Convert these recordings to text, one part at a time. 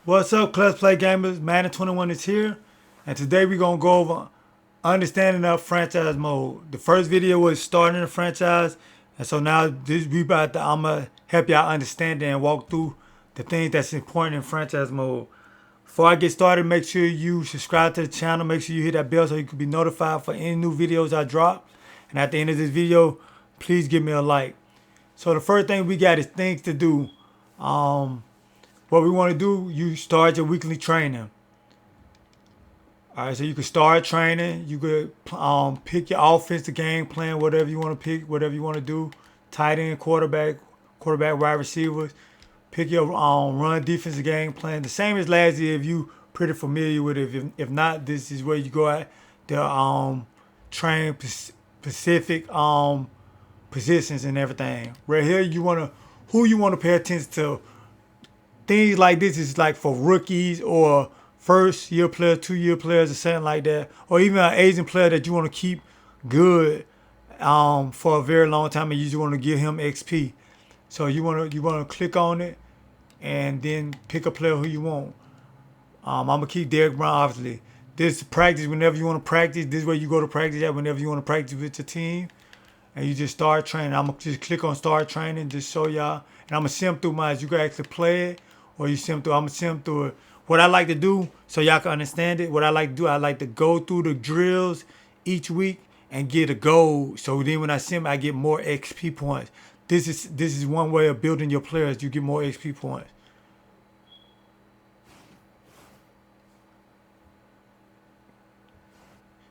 What's up, Clutch Play Gamers? Madden 21 is here, and today we're gonna go over understanding of franchise mode. The first video was starting a franchise, and so now I'm gonna help y'all understand it and walk through the things that's important in franchise mode. Before I get started, make sure you subscribe to the channel. Make sure you hit that bell so you can be notified for any new videos I drop. And at the end of this video, please give me a like. So the first thing we got is things to do. What we want to do, you start your weekly training. All right, so you can start training. You could pick your offensive game plan, whatever you want to pick, whatever you want to do. Tight end, quarterback, wide receivers. Pick your run defensive game plan. The same as last year if you pretty familiar with it. If not, this is where you go at the train specific positions and everything. Right here, who you want to pay attention to. Things like this is like for rookies or first year players, 2 year players, or something like that, or even an Asian player that you want to keep good for a very long time, and you just want to give him XP. So you want to click on it, and then pick a player who you want. I'm gonna keep Derek Brown, obviously. This practice whenever you want to practice. This is where you go to practice at whenever you want to practice with your team, and you just start training. I'm gonna just click on start training, just show y'all, and I'm gonna sim through mine. You can actually play it, or you sim through. I'm gonna sim through it. What I like to do, so y'all can understand it. What I like to do, I like to go through the drills each week and get a goal. So then when I sim, I get more XP points. This is one way of building your players. You get more XP points.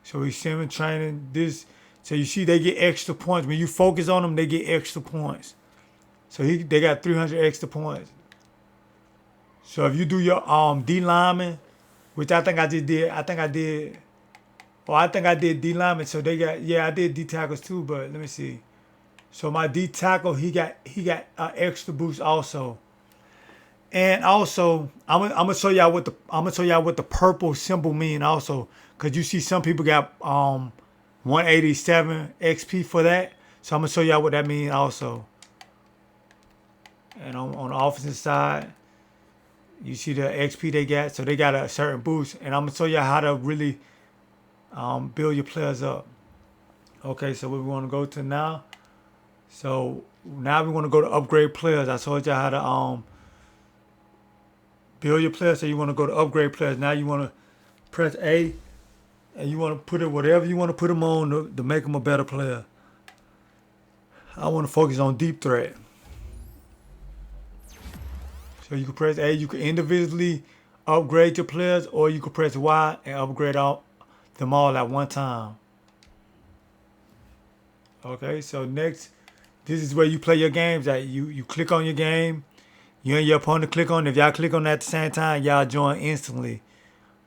So we sim training this. So you see, they get extra points when you focus on them. They get extra points. So they got 300 extra points. So if you do your D lineman, which I think I just did, I think I did D lineman. So they got, yeah, I did D tackles too. But let me see. So my D tackle, he got extra boost also. And also, I'm gonna show y'all what the purple symbol mean also, cause you see some people got 187 XP for that. So I'm gonna show y'all what that means also. And on the offensive side, you see the XP they got, so they got a certain boost. And I'm gonna show y'all how to really build your players up. Okay, so we want to go to now. So now we want to go to upgrade players. I told y'all how to build your players. So you want to go to upgrade players. Now you want to press A, and you want to put it whatever you want to put them on to make them a better player. I want to focus on deep threat. So you can press A. You can individually upgrade your players, or you can press Y and upgrade them all at one time. Okay, so next, this is where you play your games at. You click on your game. You and your opponent click on it. If y'all click on it at the same time, y'all join instantly.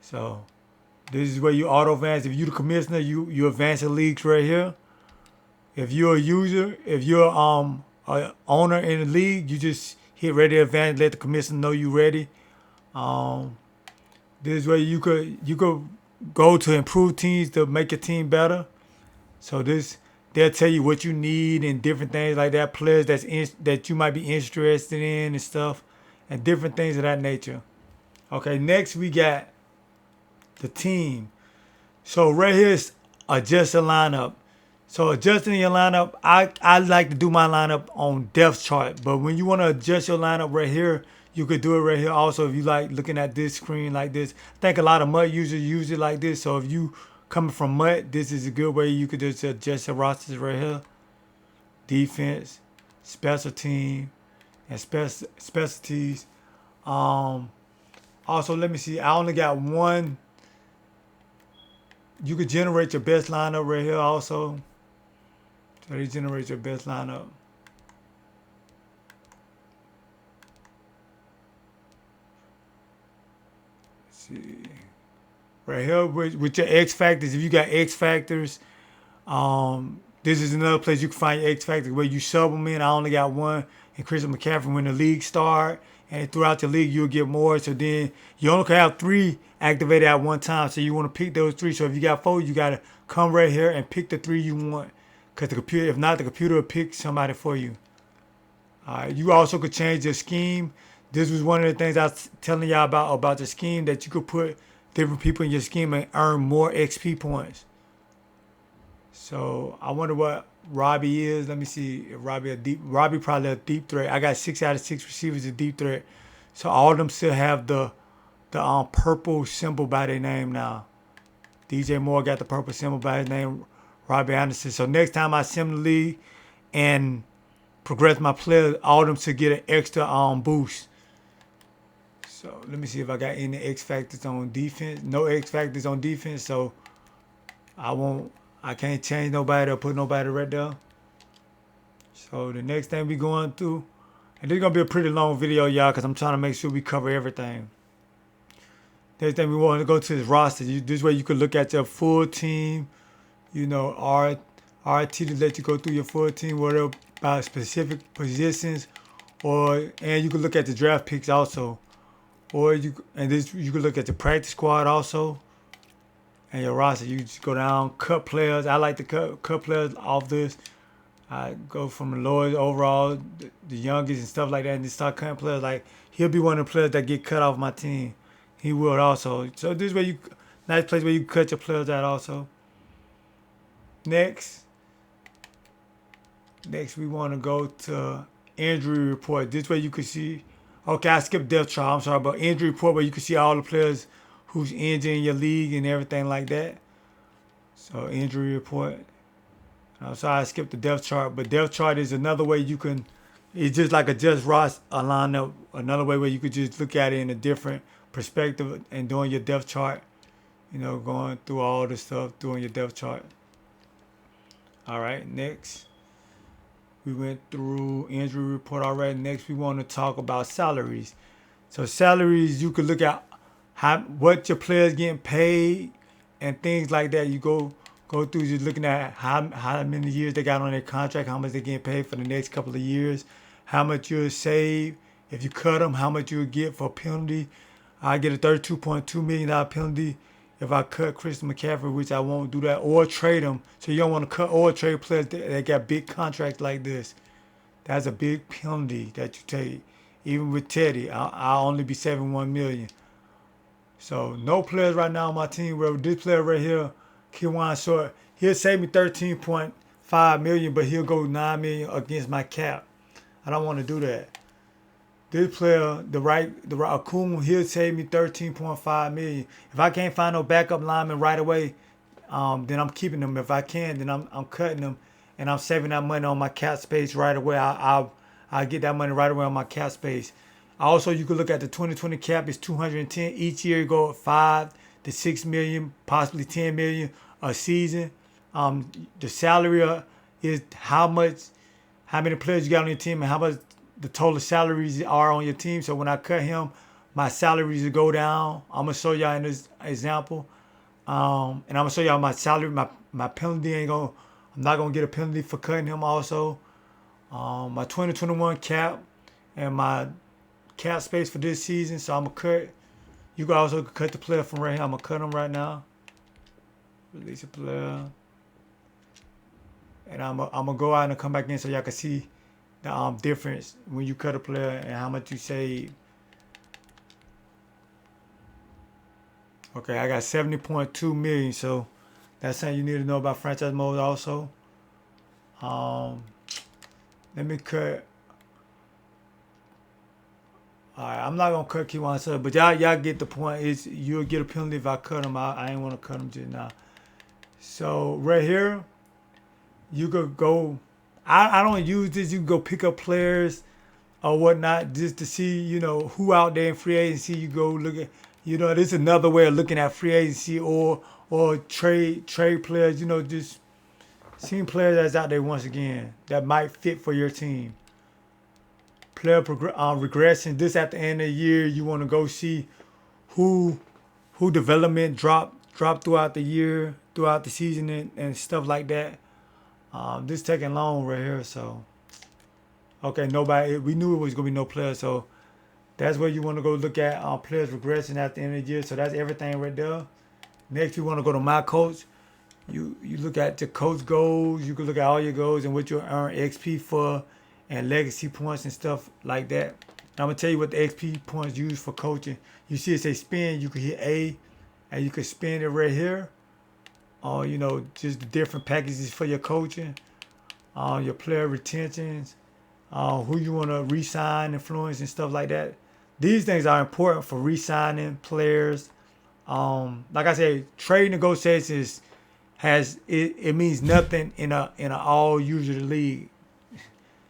So this is where you auto advance. If you the commissioner, you advance the leagues right here. If you're a user, if you're a owner in the league, you just hit ready to advance. Let the commissioner know you ready. This is where you could go to improve teams to make your team better. So they'll tell you what you need and different things like that. Players that you might be interested in and stuff, and different things of that nature. Okay, next we got the team. So right here is adjust the lineup. So adjusting your lineup, I like to do my lineup on depth chart. But when you want to adjust your lineup right here, you could do it right here. Also, if you like looking at this screen like this, I think a lot of MUT users use it like this. So if you coming from MUT, this is a good way you could just adjust your rosters right here. Defense, special team, and specialties. Also, let me see. I only got one. You could generate your best lineup right here also. So they generate your best lineup. Let's see. Right here with your X factors. If you got X factors, this is another place you can find your X factors where you sub them in. I only got one. And Christian McCaffrey, when the league start, and throughout the league you'll get more. So then you only can have 3 activated at one time. So you want to pick those 3. So if you got 4, you gotta come right here and pick the 3 you want. Cause the computer, if not, the computer will pick somebody for you. You also could change the scheme This was one of the things I was telling y'all about the scheme, that you could put different people in your scheme and earn more XP points. So I wonder what Robbie is. Let me see if Robbie probably a deep threat. I got 6 out of 6 receivers a deep threat. So all of them still have the purple symbol by their name now. DJ Moore got the purple symbol by his name, Robbie Anderson. So next time I sim the league and progress my players, all of them should get an extra boost. So let me see if I got any X factors on defense. No X factors on defense, so I can't change nobody or put nobody right there. So the next thing we going through, and this is gonna be a pretty long video, y'all, because I'm trying to make sure we cover everything. Next thing we want to go to is roster. This way you can look at your full team, you know, RT to let you go through your full team, whatever, by specific positions, and you can look at the draft picks also. You can look at the practice squad also, and your roster. You just go down, cut players. I like to cut players off this. I go from the lowest overall, the youngest and stuff like that, and just start cutting players. Like, he'll be one of the players that get cut off my team. He would also. So this way nice place where you cut your players out also. Next we want to go to injury report. This way you can see. Okay, I skipped depth chart. I'm sorry, but injury report where you can see all the players who's injured in your league and everything like that. So injury report. I'm sorry I skipped the depth chart, but depth chart is another way you can. It's just like a just roster lineup. Another way where you could just look at it in a different perspective and doing your depth chart. You know, going through all the stuff, doing your depth chart. All right, next. We went through injury report already. Next, we want to talk about salaries. So salaries, you could look at what your players getting paid and things like that. You go through just looking at how many years they got on their contract, how much they getting paid for the next couple of years, how much you'll save if you cut them, how much you'll get for a penalty. I get a $32.2 million penalty if I cut Christian McCaffrey, which I won't do that, or trade him. So you don't want to cut or trade players that got big contracts like this. That's a big penalty that you take. Even with Teddy, I'll only be saving $1 million. So no players right now on my team. Where this player right here, Kiwan Short, he'll save me $13.5 million, but he'll go $9 million against my cap. I don't want to do that. This player, the right Akuma, he'll save me $13.5 million. If I can't find no backup lineman right away, then I'm keeping them. If I can, then I'm cutting them, and I'm saving that money on my cap space right away. I'll get that money right away on my cap space. Also, you can look at the 2020 cap is 210. Each year you go 5 to 6 million, possibly 10 million a season. The salary is how many players you got on your team, and how much the total salaries are on your team. So when I cut him, my salaries will go down. I'm gonna show y'all in this example, and I'm gonna show y'all my salary. My penalty I'm not gonna get a penalty for cutting him. Also, my 2021 cap and my cap space for this season. So I'm gonna cut. You can also cut the player from right here. I'm gonna cut him right now. Release a player, and I'm gonna go out and come back in so y'all can see the difference when you cut a player and how much you save. Okay, I got 70.2 million, so that's something you need to know about franchise mode also. Let me cut. Alright, I'm not gonna cut Kiwan Sutton, but y'all get the point. You'll get a penalty if I cut him. I ain't wanna cut him just now. So right here, you could go. I don't use this. You can go pick up players or whatnot just to see, you know, who out there in free agency. You go look at, you know, this is another way of looking at free agency or trade players. You know, just seeing players that's out there once again that might fit for your team. Player regression. This at the end of the year, you want to go see who development dropped throughout the year, throughout the season, and stuff like that. This taking long right here, so okay, nobody. We knew it was gonna be no players, so that's where you want to go look at players regression at the end of the year. So that's everything right there. Next, you want to go to my coach. You look at the coach goals. You can look at all your goals and what you earn XP for, and legacy points and stuff like that. I'm gonna tell you what the XP points used for coaching. You see it say spin, you can hit A, and you can spin it right here. You know, just the different packages for your coaching, your player retentions, who you want to re-sign, influence, and stuff like that. These things are important for re-signing players. Like I said, trade negotiations it means nothing in a all user league.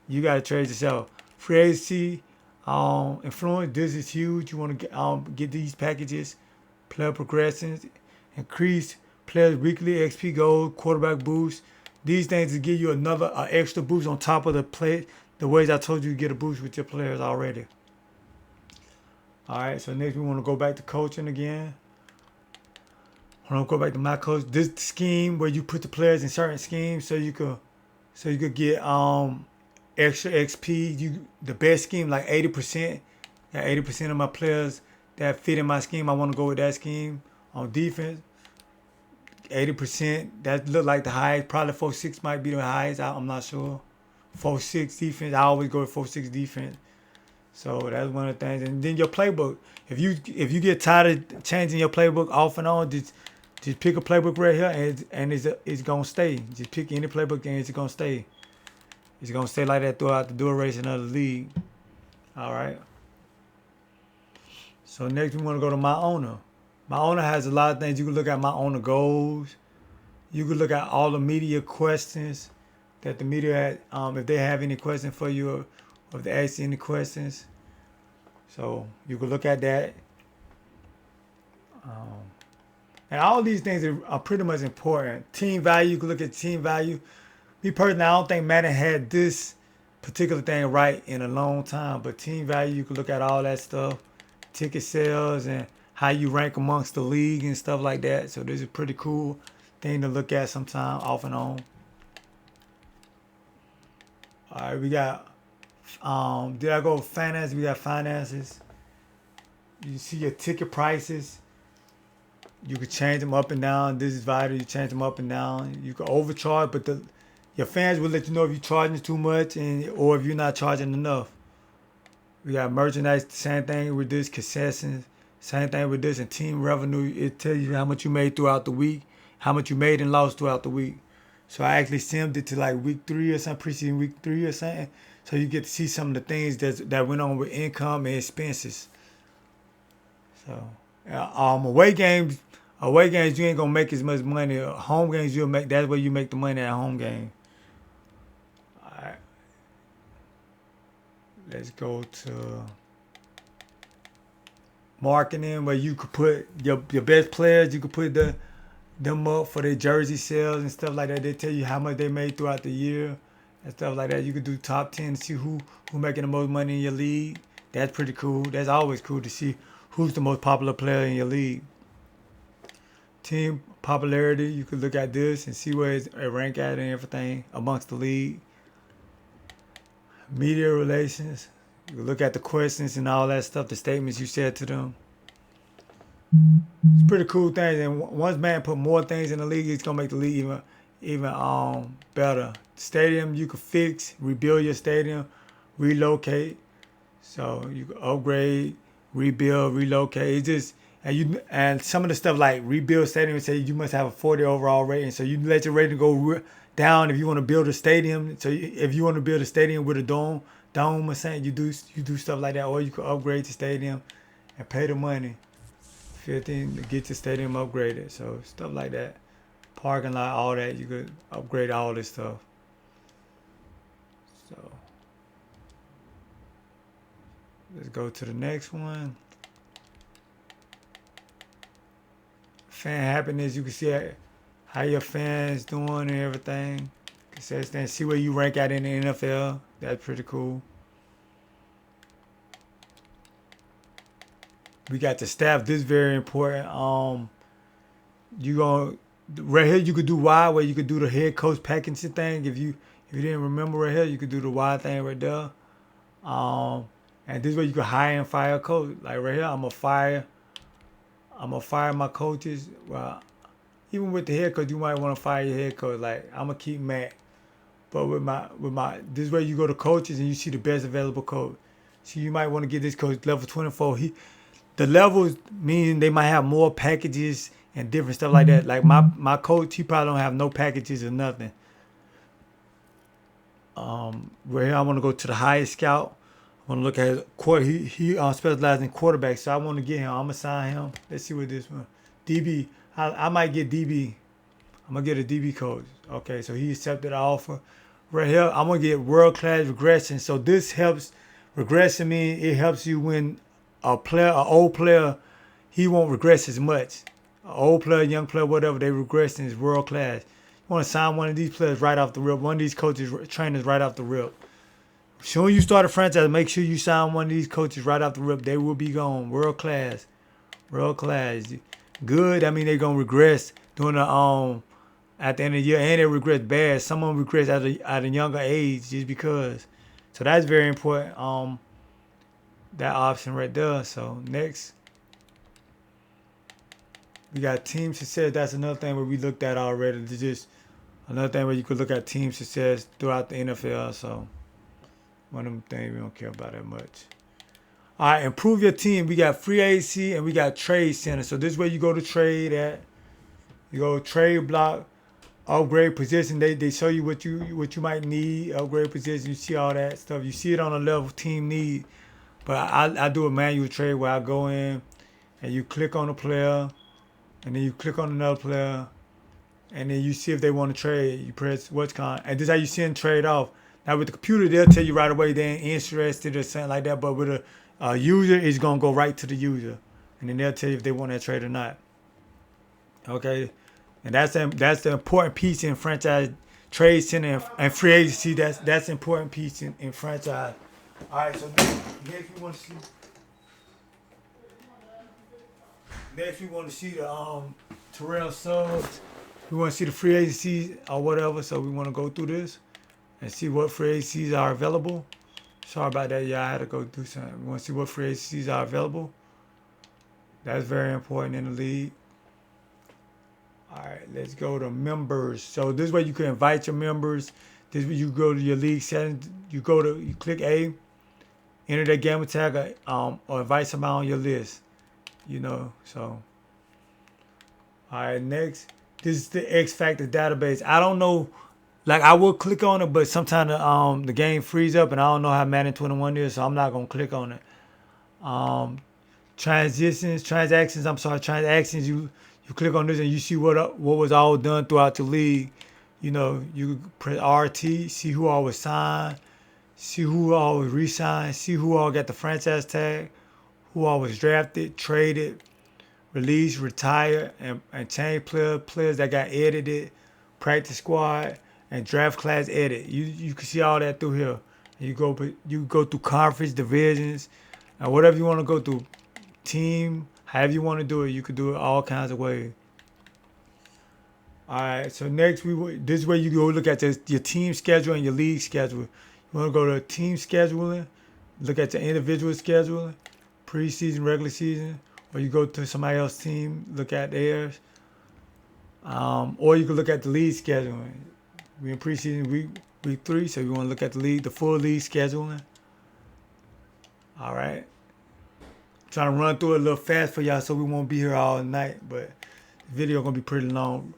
You got to trade yourself. Free agency, influence. This is huge. You want to get these packages, player progressions, increase players weekly XP gold, quarterback boost. These things to give you another extra boost on top of the ways I told you to get a boost with your players already. All right. So next we want to go back to coaching again. I want to go back to my coach. This scheme where you put the players in certain schemes so you could get extra XP. The best scheme like 80%. Got 80% of my players that fit in my scheme. I want to go with that scheme. On defense, 80%. That look like the highest. Probably 4-6 might be the highest. I'm not sure. 4-6 defense. I always go with 4-6 defense. So that's one of the things. And then your playbook. If you get tired of changing your playbook off and on, just pick a playbook right here and it's gonna stay. Just pick any playbook and it's gonna stay. It's gonna stay like that throughout the duration of the league. All right. So next we want to go to my owner. My owner has a lot of things. You can look at my owner goals. You can look at all the media questions that the media had, if they have any questions for you or if they ask you any questions. So you can look at that. And all these things are pretty much important. Team value, you can look at team value. Me personally, I don't think Madden had this particular thing right in a long time. But team value, you can look at all that stuff. Ticket sales and how you rank amongst the league and stuff like that. So this is a pretty cool thing to look at sometime off and on. All right, we got, did I go with finance? We got finances. You see your ticket prices. You can change them up and down. This is vital. You change them up and down. You can overcharge, but your fans will let you know if you're charging too much or if you're not charging enough. We got merchandise, same thing with this, concessions, same thing with this, and team revenue. It tells you how much you made throughout the week, how much you made and lost throughout the week. So I actually simmed it to like week 3 or something, preseason week 3 or something. So you get to see some of the things that went on with income and expenses. So away games you ain't gonna make as much money. Home games you'll make. That's where you make the money at home game. All right. Let's go to marketing, where you could put your best players. You could put them up for their jersey sales and stuff like that. They tell you how much they made throughout the year and stuff like that. You could do top 10 to see who making the most money in your league. That's pretty cool. That's always cool to see who's the most popular player in your league. Team popularity, you could look at this and see where it's rank at and everything amongst the league. Media relations, you can look at the questions and all that stuff, the statements you said to them. It's pretty cool things. And once man put more things in the league, it's gonna make the league even better. Stadium, you can fix, rebuild your stadium, relocate. So you can upgrade, rebuild, relocate. It's just and some of the stuff like rebuild stadium say you must have a 40 overall rating. So you let your rating go down if you want to build a stadium. So if you want to build a stadium with a dome or something, you do stuff like that. Or you can upgrade the stadium and pay the money, 15 to get your stadium upgraded. So stuff like that, parking lot, all that, you could upgrade all this stuff. So let's go to the next one. Fan happiness, you can see how your fans doing and everything. Consistent. See where you rank out in the NFL. That's pretty cool. We got the staff. This is very important. Right here you could do Y, where you could do the head coach packaging thing. If you didn't remember right here, you could do the Y thing right there. And this way you could hire and fire a coach. Like right here, I'm gonna fire my coaches. Well, even with the head coach, you might want to fire your head coach. Like I'm gonna keep Matt, but with my this way you go to coaches and you see the best available coach. So you might want to get this coach level 24. The levels mean they might have more packages and different stuff like that. Like my coach, he probably don't have no packages or nothing. Where here I want to go to the highest scout. I want to look at his quarter. He specializes in quarterbacks, so I want to get him. I'm gonna sign him. Let's see what this one. DB. I might get DB. I'm gonna get a DB coach. Okay, so he accepted the offer. Right here, I'm gonna get world class regression. So this helps. Regression means it helps you when an old player, he won't regress as much. An old player, young player, whatever, they regress is world class. You want to sign one of these players right off the rip. One of these coaches, trainers right off the rip. As soon as you start a franchise, make sure you sign one of these coaches right off the rip. They will be gone. World class. World class. Good. I mean, they're going to regress during the at the end of the year, and they regress bad. Some of them regress at a younger age just because. So that's very important. That option right there. So next, we got team success. That's another thing where we looked at already. It's just another thing where you could look at team success throughout the NFL. So one of them things we don't care about that much. All right, improve your team. We got free agency and we got trade center. So this is where you go to trade at. You go trade block, upgrade position. They show you what you might need. Upgrade position. You see all that stuff. You see it on a level team need. But I do a manual trade where I go in and you click on a player, and then you click on another player, and then you see if they want to trade. You press what's called, and this is how you send trade off. Now with the computer, they'll tell you right away they ain't interested or something like that. But with a user, it's gonna go right to the user, and then they'll tell you if they want that trade or not. Okay, and that's the important piece in franchise trade center and free agency. That's the important piece in franchise. All right, so next we want to see. Next we want to see the Terrell subs. We want to see the free agencies or whatever. So we want to go through this and see what free agencies are available. Sorry about that, y'all. I had to go do something. We want to see what free agencies are available. That's very important in the league. All right, let's go to members. So this way you can invite your members. This way you go to your league settings. You click A, enter that gamer tag, or invite somebody on your list. You know, so. All right, next. This is the X Factor database. I don't know, like I will click on it, but sometimes the game frees up, and I don't know how Madden 21 is, so I'm not gonna click on it. Transactions. You click on this and you see what was all done throughout the league. You know, you press RT, see who all was signed, see who all was re-signed, see who all got the franchise tag, who all was drafted, traded, released, retired, and change players that got edited, practice squad, and draft class edit. You can see all that through here. You go through conference, divisions, and whatever you want to go through, team, however you want to do it, you could do it all kinds of ways. All right, so next this is where you go look at your team schedule and your league schedule. You want to go to team scheduling, look at your individual scheduling, preseason, regular season, or you go to somebody else's team, look at theirs. Or you can look at the league scheduling. We're in preseason week 3, so you want to look at the full league scheduling. All right. Trying to run through it a little fast for y'all so we won't be here all night, but the video gonna be pretty long.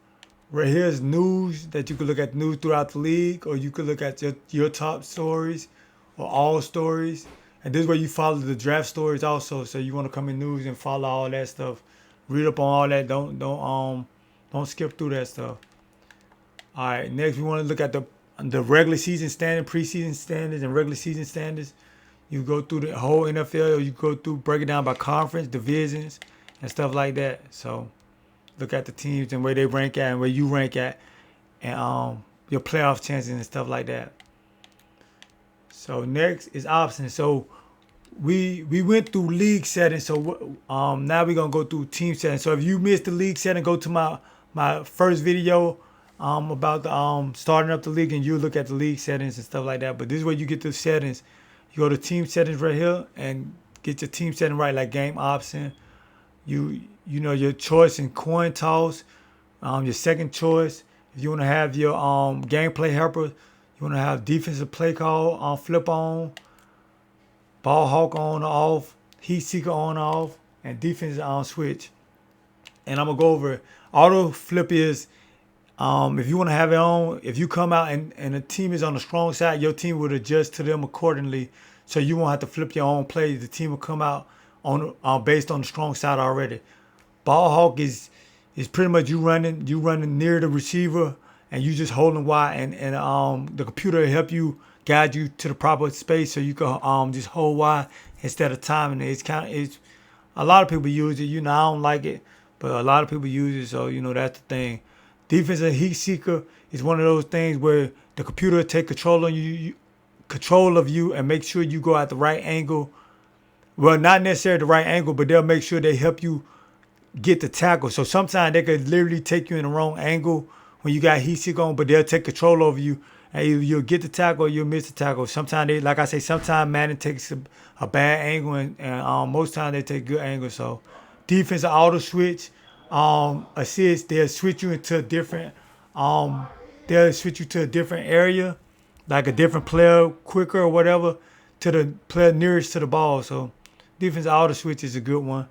Right here is news that you can look at news throughout the league, or you could look at your top stories or all stories. And this way you follow the draft stories also. So you want to come in news and follow all that stuff. Read up on all that. Don't skip through that stuff. All right, next we want to look at the regular season standard, preseason standards, and regular season standards. You go through the whole NFL, or you go through, break it down by conference, divisions, and stuff like that. So look at the teams and where they rank at and where you rank at, and your playoff chances and stuff like that. So next is options. So we went through league settings. So now we're gonna go through team settings. So if you missed the league setting, go to my first video about the starting up the league, and you look at the league settings and stuff like that. But this is where you get the settings. You go to team settings right here and get your team setting right, like game option. You know your choice in coin toss, your second choice. If you want to have your gameplay helper, you want to have defensive play call on flip on. Ball hawk on or off, heat seeker on or off, and defense on switch. And I'm gonna go over it. Auto flip is if you want to have it on, if you come out and the team is on the strong side, your team would adjust to them accordingly. So you won't have to flip your own plays. The team will come out on based on the strong side already. Ball hawk is pretty much you running near the receiver and you just holding wide and the computer will help you guide you to the proper space so you can just hold wide instead of timing it. It's a lot of people use it. You know, I don't like it, but a lot of people use it, so you know that's the thing. Defensive heat seeker is one of those things where the computer will take control of you and make sure you go at the right angle. Well, not necessarily the right angle, but they'll make sure they help you get the tackle. So sometimes they could literally take you in the wrong angle when you got heat seeker on, but they'll take control over you and either you'll get the tackle or you'll miss the tackle. Sometimes they, like I say, sometimes Madden takes a bad angle and most times they take good angles. So defensive auto switch, assist, they'll switch you into a different area, like a different player quicker or whatever, to the player nearest to the ball. So defensive auto switch is a good one.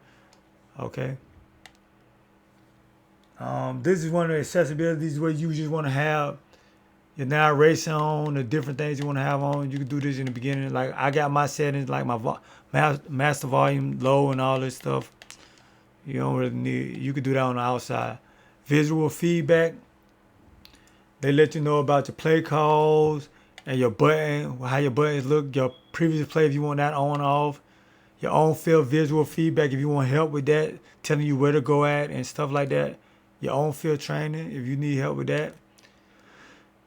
Okay. This is one of the accessibilities where you just want to have your narration on, the different things you want to have on. You can do this in the beginning. Like I got my settings, like my master volume low and all this stuff. You don't really need. You can do that on the outside. Visual feedback. They let you know about your play calls and your button, how your buttons look, your previous play if you want that on or off. Your own field visual feedback if you want help with that, telling you where to go at and stuff like that. Your own field training if you need help with that.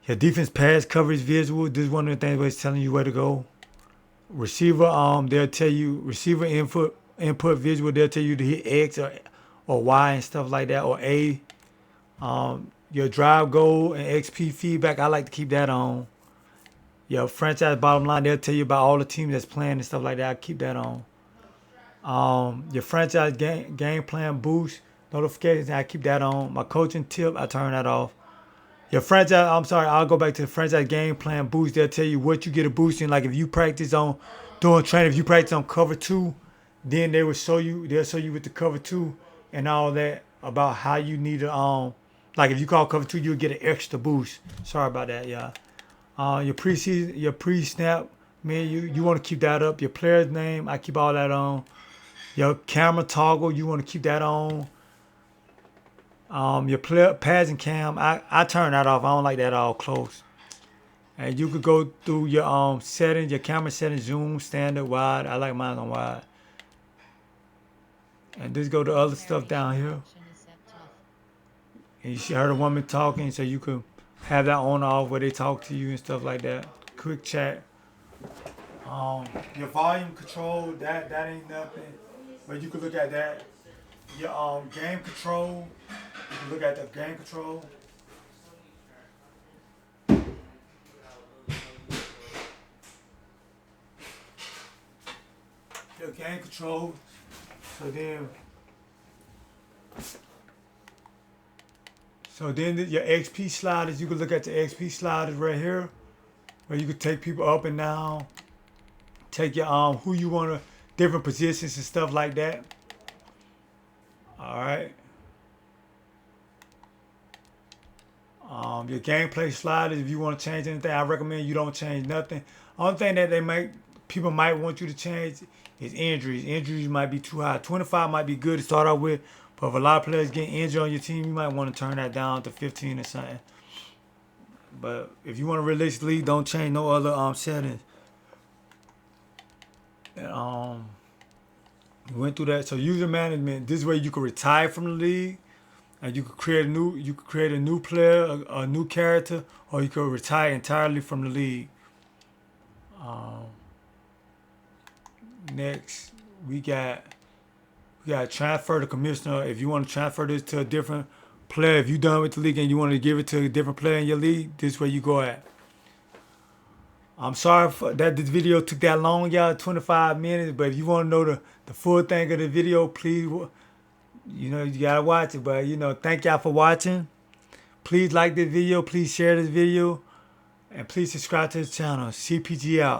Your defense pass coverage visual. This is one of the things where it's telling you where to go. Receiver, they'll tell you receiver input visual. They'll tell you to hit X or Y and stuff like that, or A. Your drive goal and XP feedback. I like to keep that on. Your franchise bottom line. They'll tell you about all the teams that's playing and stuff like that. I keep that on. Your franchise game plan boost notifications. I keep that on. My coaching tip. I turn that off. Your franchise, I'm sorry, I'll go back to the franchise game plan boost. They'll tell you what you get a boost in. Like if you practice on doing training, if you practice on cover 2, then they'll show you with the cover 2 and all that about how you need to like if you call cover 2, you'll get an extra boost. Sorry about that, y'all. Your pre-snap, man, you want to keep that up. Your player's name, I keep all that on. Your camera toggle, you want to keep that on. Your passing cam, I turn that off. I don't like that all close. And you could go through your settings, your camera settings, zoom, standard, wide. I like mine on wide. And just go to other stuff down here. And you heard a woman talking, so you could have that on or off where they talk to you and stuff like that. Quick chat. Your volume control, that ain't nothing. But you could look at that. Your game control. You can look at the game control. Your game control. So then your XP sliders, you can look at the XP sliders right here, where you can take people up and down. Take your who you want to, different positions and stuff like that. All right. Your gameplay sliders, if you want to change anything, I recommend you don't change nothing. Only thing that people might want you to change is injuries. Injuries might be too high. 25 might be good to start out with, but if a lot of players get injured on your team, you might want to turn that down to 15 or something. But if you want to release league, don't change no other settings. And, we went through that. So user management, this way you can retire from the league. And you could create a new player, a new character, or you could retire entirely from the league. Next, we got transfer to commissioner. If you want to transfer this to a different player, if you're done with the league and you want to give it to a different player in your league, this way you go at. I'm sorry that this video took that long, y'all, 25 minutes. But if you want to know the full thing of the video, please. You gotta watch it, but thank y'all for watching. Please like this video, please share this video, and please subscribe to the channel. CPG out.